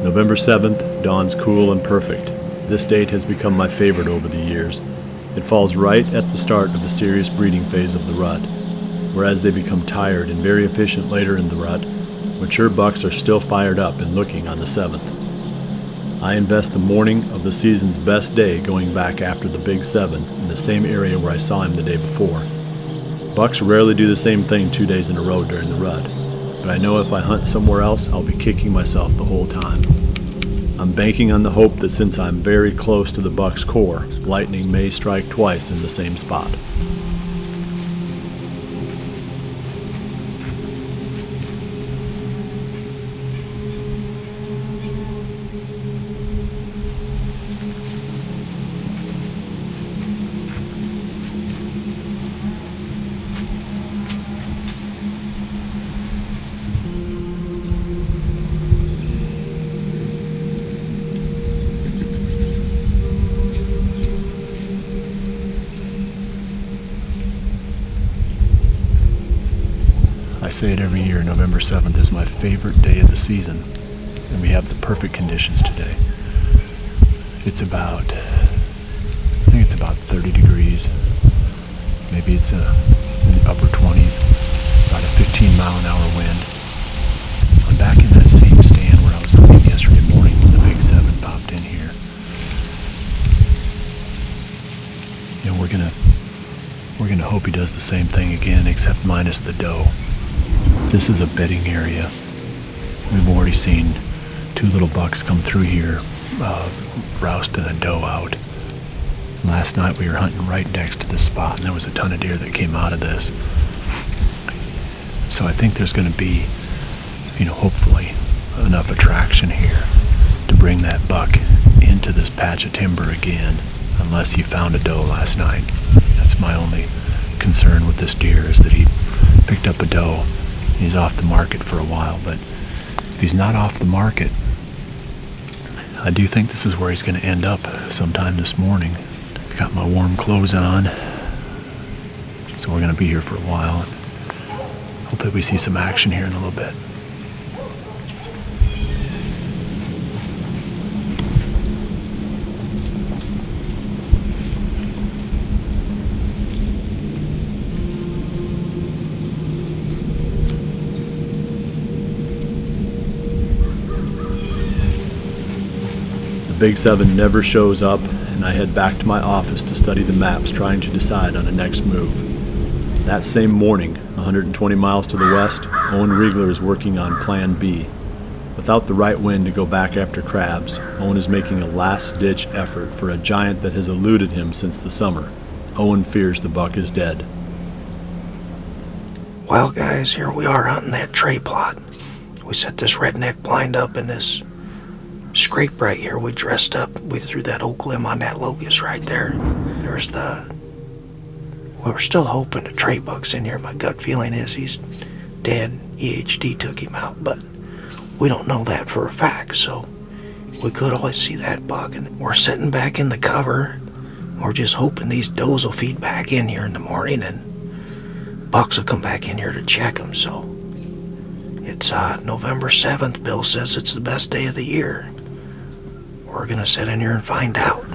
November 7th dawns cool and perfect. This date has become my favorite over the years. It falls right at the start of the serious breeding phase of the rut. Whereas they become tired and very efficient later in the rut, mature bucks are still fired up and looking on the 7th. I invest the morning of the season's best day going back after the Big 7 in the same area where I saw him the day before. Bucks rarely do the same thing 2 days in a row during the rut, but I know if I hunt somewhere else, I'll be kicking myself the whole time. I'm banking on the hope that since I'm very close to the buck's core, lightning may strike twice in the same spot. I say it every year, November 7th is my favorite day of the season, and we have the perfect conditions today. I think it's about 30 degrees. Maybe it's in the upper 20s, about a 15-mile-an-hour wind. I'm back in that same stand where I was hunting yesterday morning when the Big 7 popped in here. You know, we're gonna hope he does the same thing again, except minus the doe. This is a bedding area. We've already seen 2 little bucks come through here, rousting a doe out. Last night we were hunting right next to this spot, and there was a ton of deer that came out of this. So I think there's going to be, hopefully enough attraction here to bring that buck into this patch of timber again, unless he found a doe last night. That's my only concern with this deer, is that he picked up a doe. He's off the market for a while, but if he's not off the market, I do think this is where he's going to end up sometime this morning. Got my warm clothes on, so we're going to be here for a while. Hopefully we see some action here in a little bit. The Big 7 never shows up, and I head back to my office to study the maps, trying to decide on a next move. That same morning, 120 miles to the west, Owen Riegler is working on Plan B. Without the right wind to go back after crabs, Owen is making a last-ditch effort for a giant that has eluded him since the summer. Owen fears the buck is dead. Well, guys, here we are hunting that tray plot. We set this redneck blind up in this scrape right here. We dressed up. We threw that oak limb on that locust right there. We're still hoping the tray buck's in here. My gut feeling is he's dead. EHD took him out, but we don't know that for a fact, so we could always see that buck. And we're sitting back in the cover. We're just hoping these does will feed back in here in the morning and bucks will come back in here to check them. So it's November 7th. Bill says it's the best day of the year. We're gonna sit in here and find out.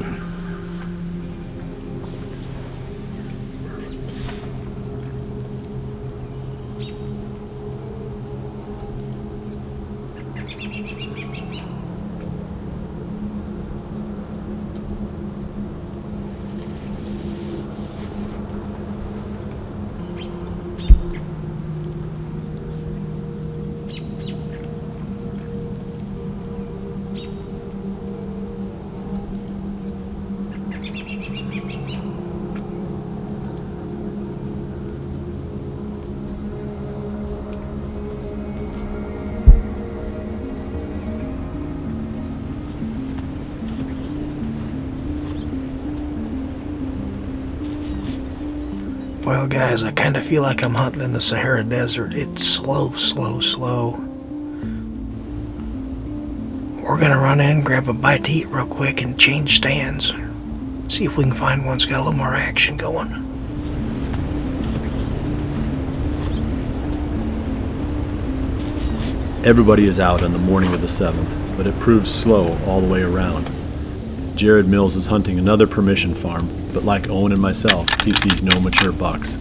Well, guys, I kind of feel like I'm hunting in the Sahara Desert. It's slow, slow, slow. We're gonna run in, grab a bite to eat real quick, and change stands. See if we can find one that's got a little more action going. Everybody is out on the morning of the 7th, but it proves slow all the way around. Jared Mills is hunting another permission farm, but like Owen and myself, he sees no mature bucks.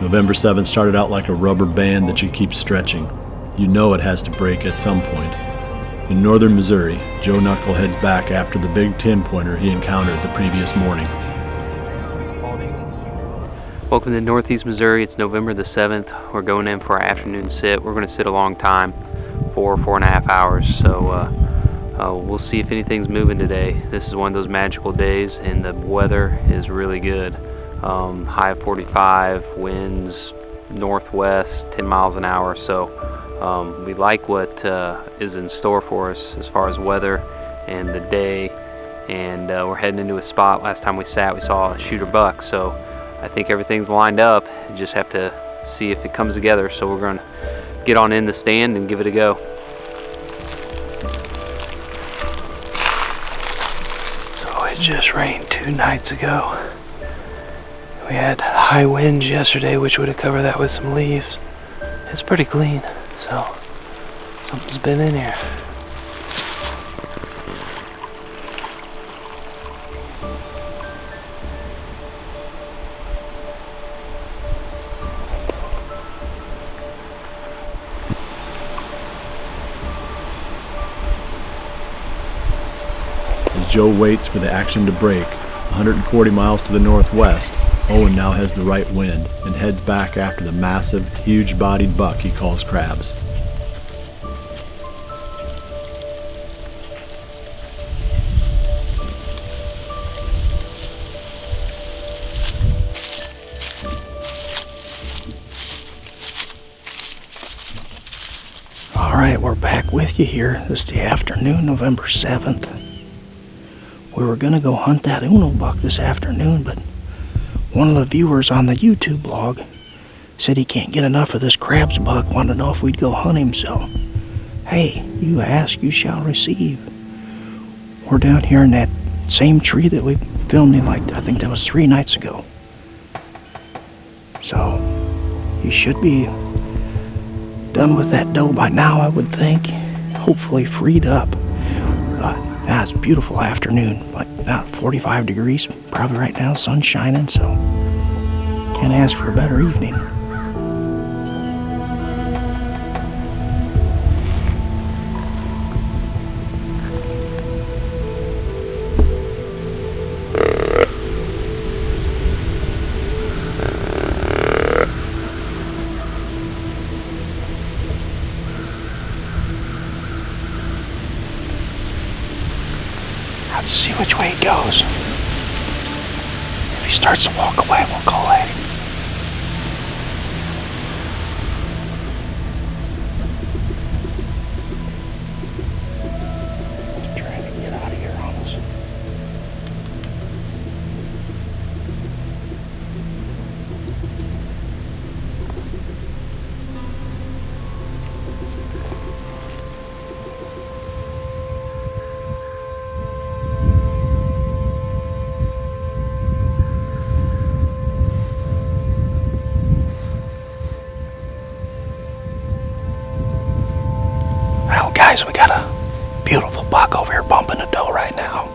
November 7th started out like a rubber band that you keep stretching. You know it has to break at some point. In northern Missouri, Joe Knochel heads back after the big 10-pointer he encountered the previous morning. Welcome to Northeast Missouri. It's November the 7th. We're going in for our afternoon sit. We're going to sit a long time, 4.5 hours. So we'll see if anything's moving today. This is one of those magical days, and the weather is really good. High of 45, winds northwest, 10 miles an hour. So we like what is in store for us as far as weather and the day. And we're heading into a spot. Last time we sat, we saw a shooter buck. So I think everything's lined up. You just have to see if it comes together. So we're going to get on in the stand and give it a go. So it just rained 2 nights ago. We had high winds yesterday, which would have covered that with some leaves. It's pretty clean, so something's been in here. As Joe waits for the action to break, 140 miles to the northwest, Owen now has the right wind and heads back after the massive, huge-bodied buck he calls crabs. All right, we're back with you here. This is the afternoon, November 7th. We were going to go hunt that Uno buck this afternoon, but one of the viewers on the YouTube blog said he can't get enough of this crabs buck, wanted to know if we'd go hunt him, so hey, you ask, you shall receive. We're down here in that same tree that we filmed him, like, I think that was 3 nights ago. So, he should be done with that doe by now, I would think. Hopefully freed up. It's a beautiful afternoon, like about 45 degrees probably right now, sun's shining, so can't ask for a better evening. I'll just see which way he goes. If he starts to walk away, we'll call it. Trying to get out of here on us. Guys, we got a beautiful buck over here bumping a doe right now.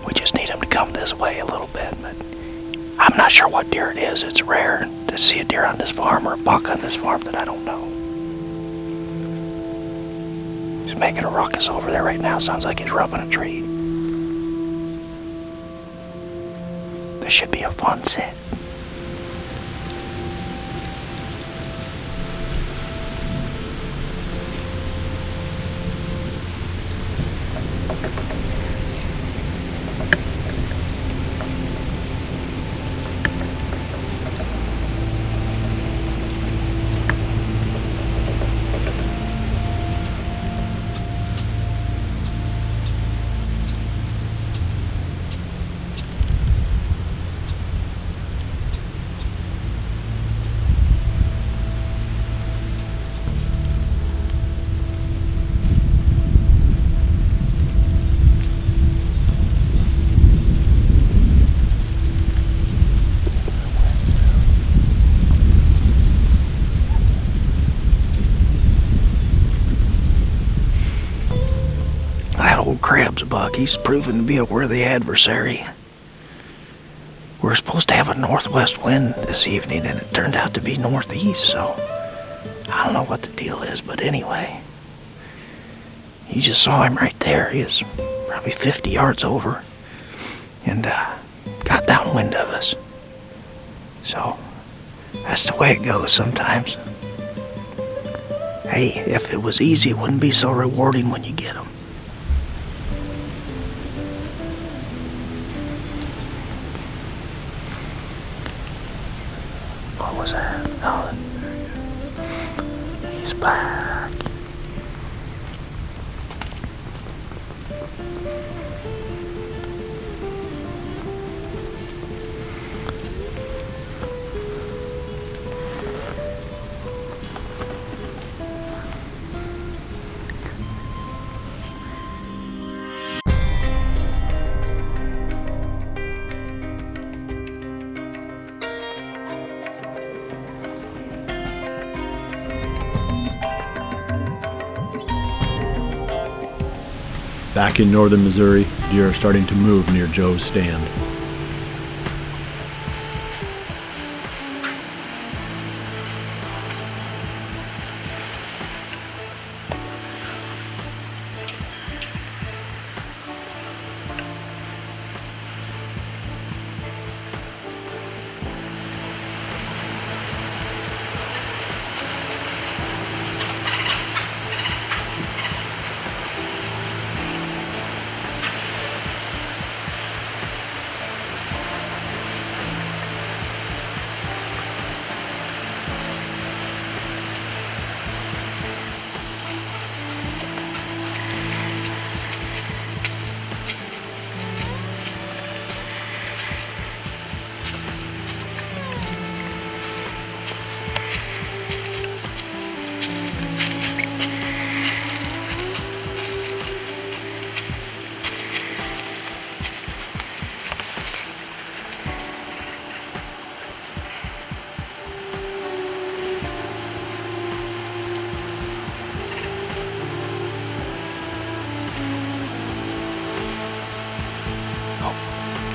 We just need him to come this way a little bit, but I'm not sure what deer it is. It's rare to see a deer on this farm or a buck on this farm that I don't know. He's making a ruckus over there right now. Sounds like he's rubbing a tree. This should be a fun sit. grabs a buck. He's proven to be a worthy adversary. We're supposed to have a northwest wind this evening, and it turned out to be northeast, so I don't know what the deal is, but anyway, you just saw him right there. He was probably 50 yards over and got downwind of us. So that's the way it goes sometimes. Hey, if it was easy, it wouldn't be so rewarding when you get them. What was that? Oh, he's back. Back in northern Missouri, deer are starting to move near Joe's stand.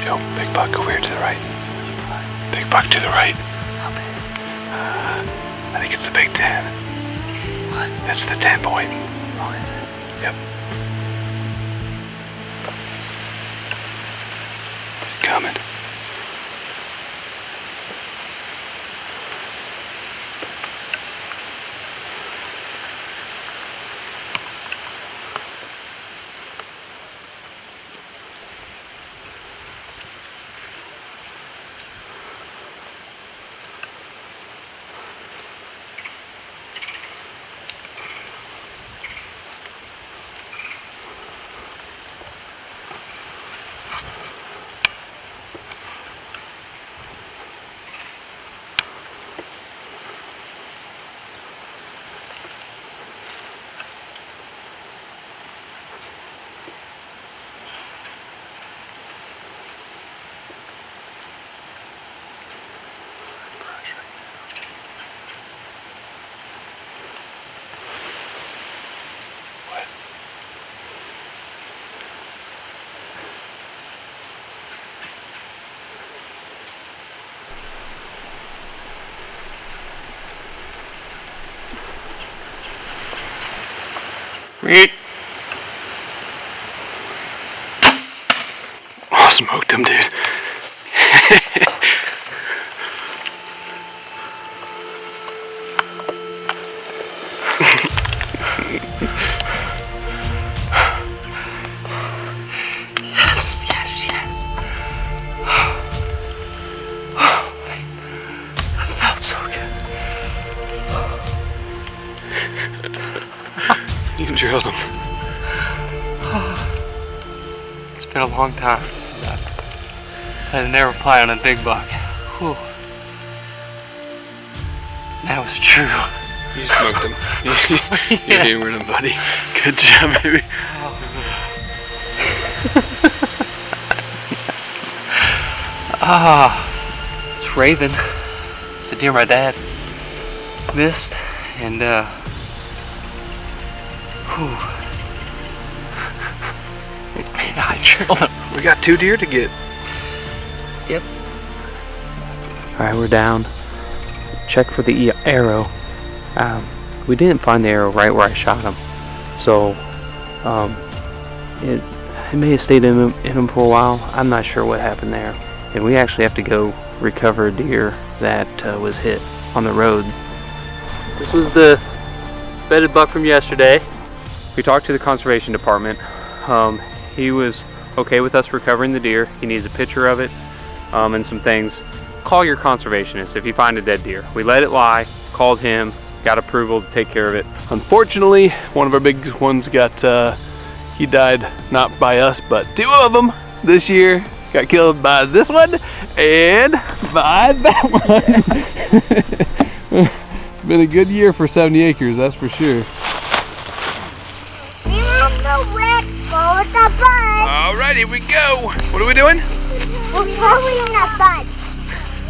Joe, big buck over here to the right. Big buck to the right. How big? I think it's the big 10. What? That's the 10 point. Oh, is it? Yep. He's coming. Meat. Oh, smoked him, dude. Yes, yes, yes. Oh, that felt so good. You drilled him. It's been a long time since I've had an arrow fly on a big buck. Whew. That was true. You smoked him. You humored him, buddy. Good job, baby. It's Raven. It's the deer my dad missed, and Yeah, I drilled him. We got 2 deer to get. Yep. Alright, we're down. Check for the arrow. We didn't find the arrow right where I shot him. So, it may have stayed in him for a while. I'm not sure what happened there. And we actually have to go recover a deer that was hit on the road. This was the bedded buck from yesterday. We talked to the conservation department. He was okay with us recovering the deer. He needs a picture of it and some things. Call your conservationist if you find a dead deer. We let it lie, called him, got approval to take care of it. Unfortunately, one of our big ones got, he died not by us, but 2 of them this year got killed by this one and by that one. It's been a good year for 70 acres, that's for sure. Alright, here we go. What are we doing? We're following the bud.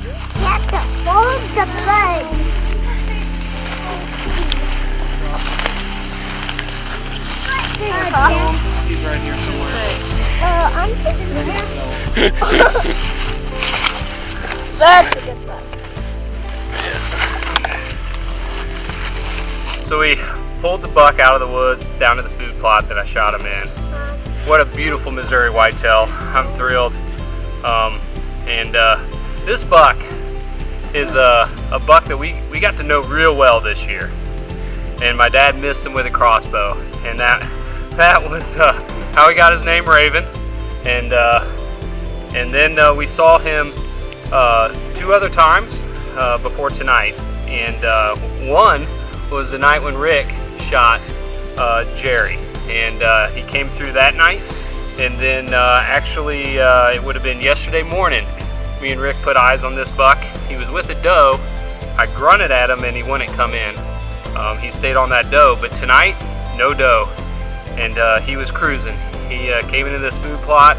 You have to follow the bud. He's right here somewhere. I'm thinking That's a good bud. So we pulled the buck out of the woods down to the food plot that I shot him in. What a beautiful Missouri whitetail. I'm thrilled. This buck is a buck that we got to know real well this year. And my dad missed him with a crossbow. And that was how he got his name, Raven. And then we saw him 2 other times before tonight. And one was the night when Rick shot Jerry. And he came through that night. And then it would have been yesterday morning, me and Rick put eyes on this buck. He was with a doe. I grunted at him and he wouldn't come in. He stayed on that doe, but tonight, no doe. And he was cruising. He came into this food plot.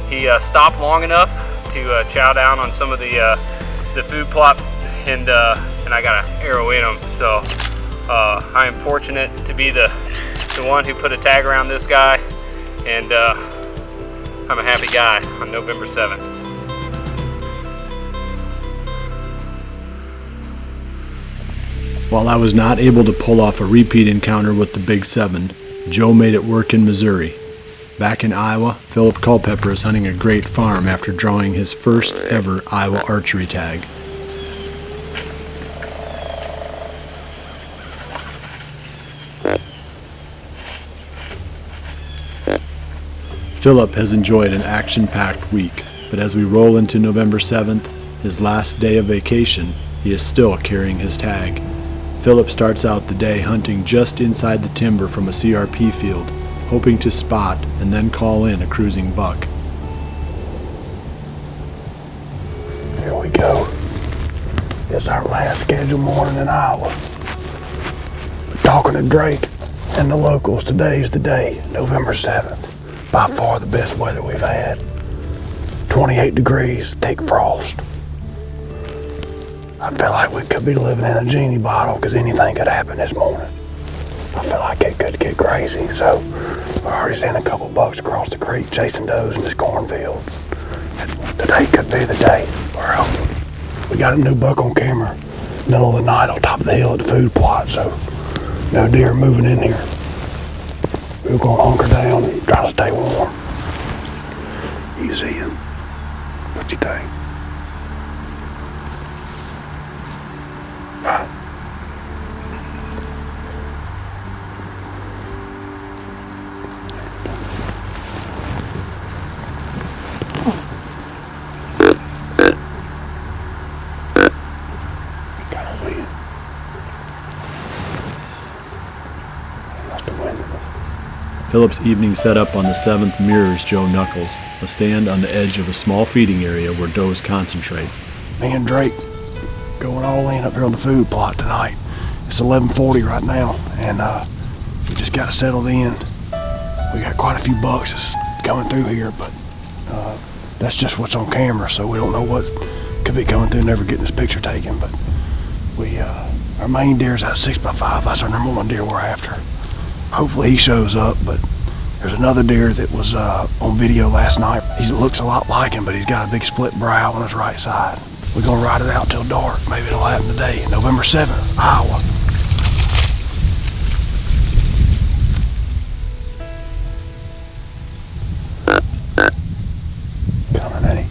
He stopped long enough to chow down on some of the food plot, and I got an arrow in him. So I am fortunate to be the one who put a tag around this guy, and I'm a happy guy on November 7th. While I was not able to pull off a repeat encounter with the Big 7, Joe made it work in Missouri. Back in Iowa, Phillip Culpepper is hunting a great farm after drawing his first ever Iowa archery tag. Phillip has enjoyed an action-packed week, but as we roll into November 7th, his last day of vacation, he is still carrying his tag. Phillip starts out the day hunting just inside the timber from a CRP field, hoping to spot and then call in a cruising buck. Here we go. It's our last scheduled morning in Iowa. We're talking to Drake and the locals. Today's the day, November 7th. By far the best weather we've had. 28 degrees, thick frost. I feel like we could be living in a genie bottle because anything could happen this morning. I feel like it could get crazy, so I've already seen a couple bucks across the creek chasing does in this cornfield. Today could be the day. We're out. We got a new buck on camera, middle of the night on top of the hill at the food plot, so no deer moving in here. We're gonna hunker down and try to stay warm. Easy. What you think? Phillip's evening setup on the 7th mirrors Joe Knochels, a stand on the edge of a small feeding area where does concentrate. Me and Drake going all in up here on the food plot tonight. It's 11:40 right now, and we just got settled in. We got quite a few bucks that's coming through here, but that's just what's on camera, so we don't know what could be coming through, never getting this picture taken, but we our main deer is that 6x5. That's our number 1 deer we're after. Hopefully he shows up, but There's another deer that was on video last night. He looks a lot like him, but he's got a big split brow on his right side. We're gonna ride it out till dark. Maybe it'll happen today. November 7th, Iowa. Coming, Eddie.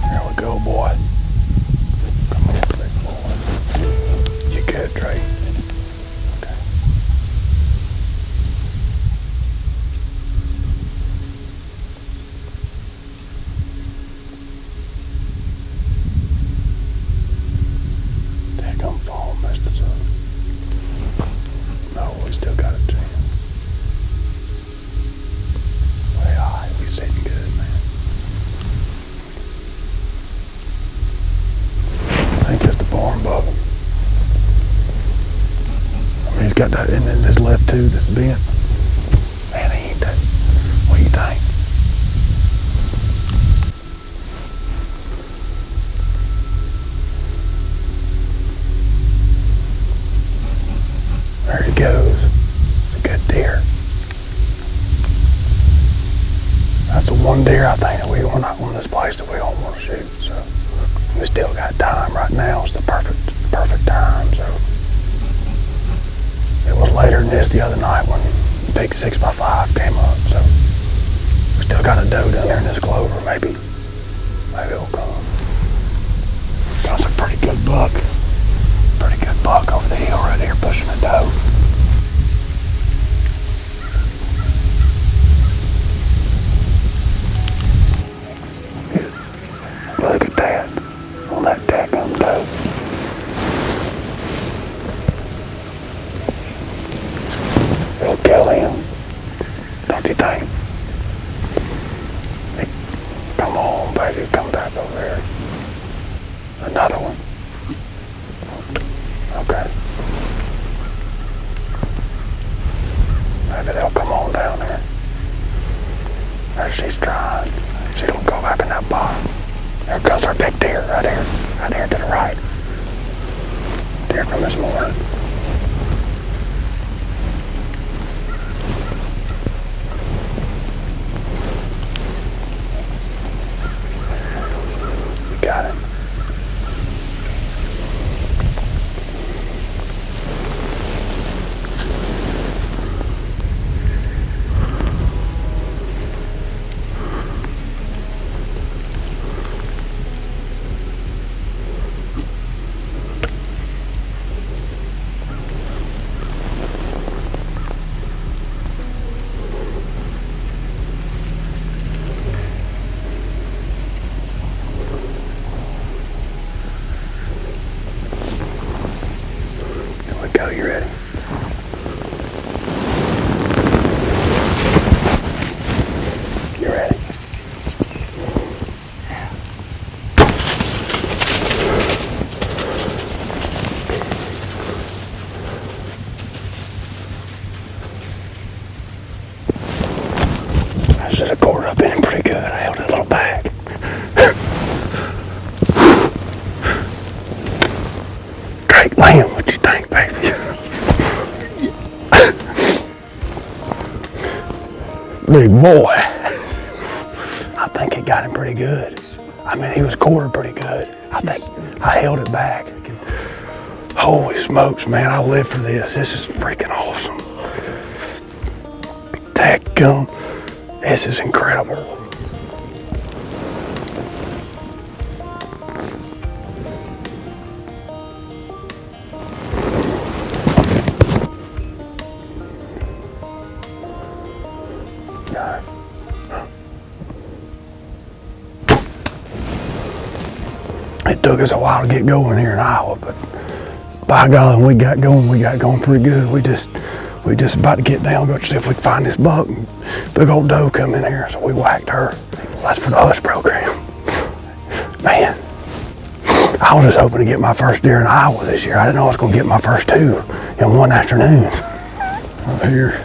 Here we go, boy. Come on, big boy. You good, Drake? Okay. Daggum phone messed us up. No, we still got a chance. Way high, we sitting good, man. I think it's the barn bubble. I mean, he's got that in his left tooth that's bent. Man, he ain't that. What do you think? There he goes. It's a good deer. That's the one deer I think that we're not on this place that we don't want to shoot. So we still got time. Right now it's the perfect time. So it was later than this the other night when the big 6x5 came up. So we still got a doe down there in this clover. Maybe it'll come. That's a pretty good buck. Pretty good buck over the hill right here pushing a doe. Look at that. On that daggum doe. It'll kill him. Don't you think? Hey, come on, baby. Come back over here. Another one. Okay. Maybe they'll come on down there. There she's trying. She don't go back in that bottom. There goes our big deer right here. Right here to the right. Deer from this morning. You got it. Go, you ready? You ready? I should have cored up in him pretty good. I held it a little back. Drake Lamb, what you think, baby? Big boy. I think he got him pretty good. I mean, he was quartered pretty good. I think I held it back. Holy smokes, man, I live for this. This is freaking awesome. Dadgum, this is incredible. It took us a while to get going here in Iowa, but by golly, when we got going pretty good. We just about to get down, go to see if we can find this buck. And big old doe come in here, so we whacked her. That's for the hush program. Man, I was just hoping to get my first deer in Iowa this year. I didn't know I was going to get my first two in one afternoon. Right here.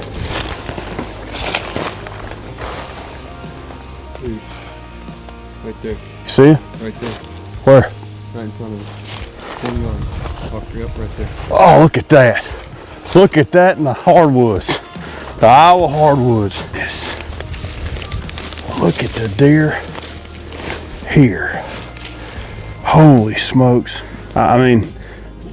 Right there. You see it? Right there. Where? Right in front of us. 20 yards. Off, up right there. Oh, look at that. Look at that in the hardwoods, the Iowa hardwoods. Yes. Look at the deer here. Holy smokes. I mean,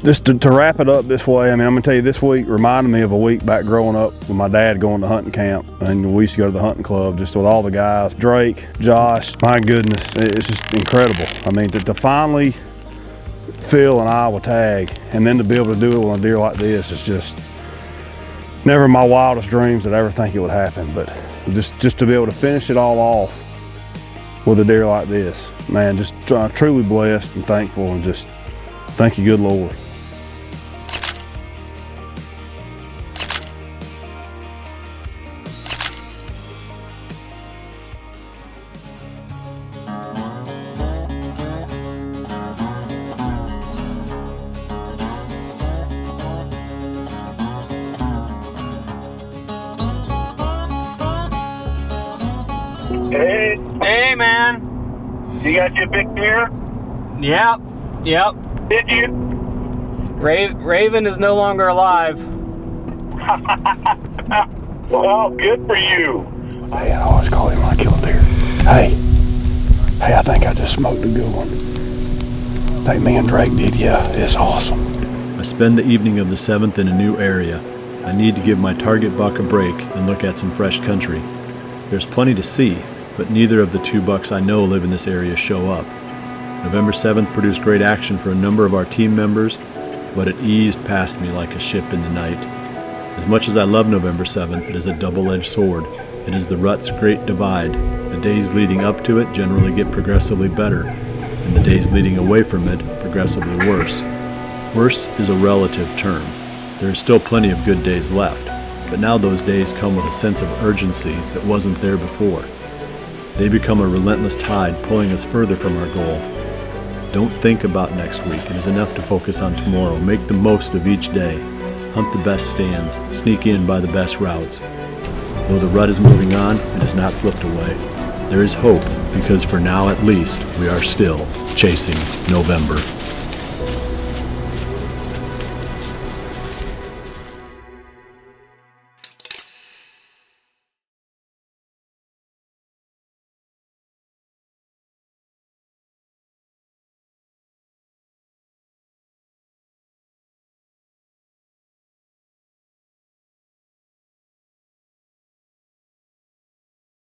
just to wrap it up this way, I mean, I'm gonna tell you, this week reminded me of a week back growing up with my dad going to hunting camp, and we used to go to the hunting club just with all the guys. Drake, Josh, my goodness, it's just incredible. I mean, to finally fill an Iowa tag and then to be able to do it with a deer like this, it's just never in my wildest dreams did I ever think it would happen, but just to be able to finish it all off with a deer like this, man, just truly blessed and thankful, and just thank you, good Lord. Hey, Hey, man. you got your big deer? Yep. Did you? Raven is no longer alive. Well, good for you. Hey, I always call him when I kill a deer. Hey, I think I just smoked a good one. Think me and Drake did, yeah, it's awesome. I spend the evening of the 7th in a new area. I need to give my target buck a break and look at some fresh country. There's plenty to see, but neither of the 2 bucks I know live in this area show up. November 7th produced great action for a number of our team members, but it eased past me like a ship in the night. As much as I love November 7th, it is a double-edged sword. It is the rut's great divide. The days leading up to it generally get progressively better, and the days leading away from it progressively worse. Worse is a relative term. There is still plenty of good days left, but now those days come with a sense of urgency that wasn't there before. They become a relentless tide pulling us further from our goal. Don't think about next week. It is enough to focus on tomorrow. Make the most of each day. Hunt the best stands. Sneak in by the best routes. Though the rut is moving on, it has not slipped away. There is hope, because for now at least, we are still chasing November.